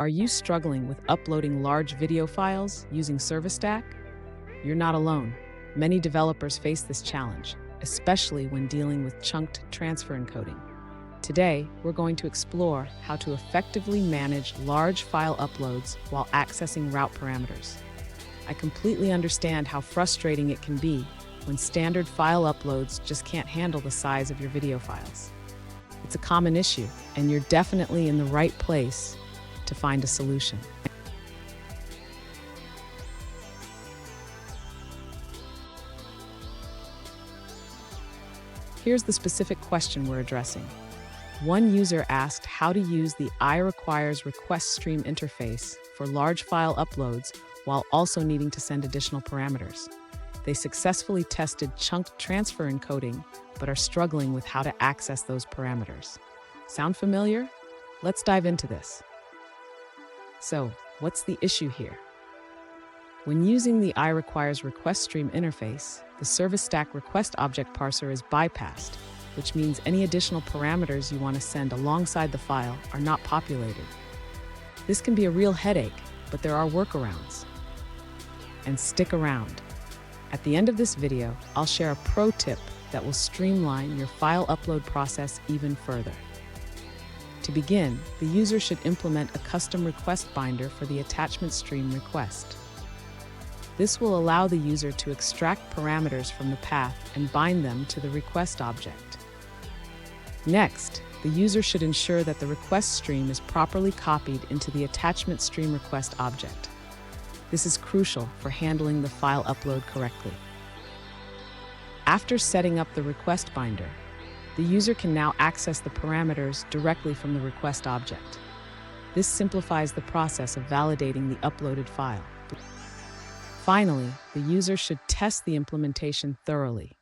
Are you struggling with uploading large video files using ServiceStack? You're not alone. Many developers face this challenge, especially when dealing with chunked transfer encoding. Today, we're going to explore how to effectively manage large file uploads while accessing route parameters. I completely understand how frustrating it can be when standard file uploads just can't handle the size of your video files. It's a common issue, and you're definitely in the right place to find a solution. Here's the specific question we're addressing. One user asked how to use the iRequires request stream interface for large file uploads while also needing to send additional parameters. They successfully tested chunked transfer encoding, but are struggling with how to access those parameters. Sound familiar? Let's dive into this. So, what's the issue here? When using the iRequires request stream interface, the ServiceStack request object parser is bypassed, which means any additional parameters you want to send alongside the file are not populated. This can be a real headache, but there are workarounds. And stick around. At the end of this video, I'll share a pro tip that will streamline your file upload process even further. To begin, the user should implement a custom request binder for the attachment stream request. This will allow the user to extract parameters from the path and bind them to the request object. Next, the user should ensure that the request stream is properly copied into the attachment stream request object. This is crucial for handling the file upload correctly. After setting up the request binder, the user can now access the parameters directly from the request object. This simplifies the process of validating the uploaded file. Finally, the user should test the implementation thoroughly.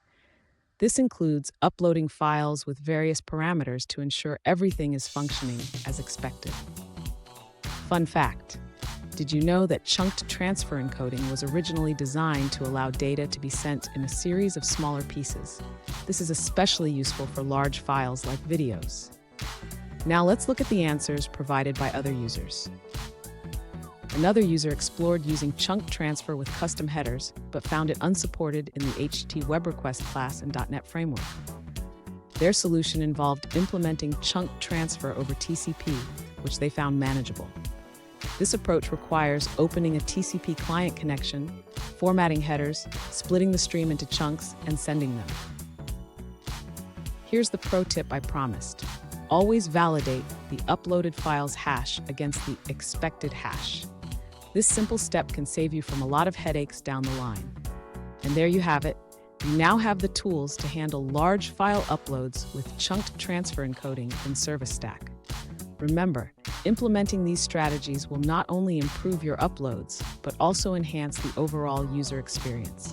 This includes uploading files with various parameters to ensure everything is functioning as expected. Fun fact: did you know that chunked transfer encoding was originally designed to allow data to be sent in a series of smaller pieces? This is especially useful for large files like videos. Now let's look at the answers provided by other users. Another user explored using chunked transfer with custom headers, but found it unsupported in the HT Web Request class and .NET Framework. Their solution involved implementing chunked transfer over TCP, which they found manageable. This approach requires opening a TCP client connection, formatting headers, splitting the stream into chunks, and sending them. Here's the pro tip I promised. Always validate the uploaded file's hash against the expected hash. This simple step can save you from a lot of headaches down the line. And there you have it. You now have the tools to handle large file uploads with chunked transfer encoding in ServiceStack. Remember, implementing these strategies will not only improve your uploads, but also enhance the overall user experience.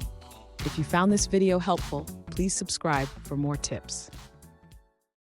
If you found this video helpful, please subscribe for more tips.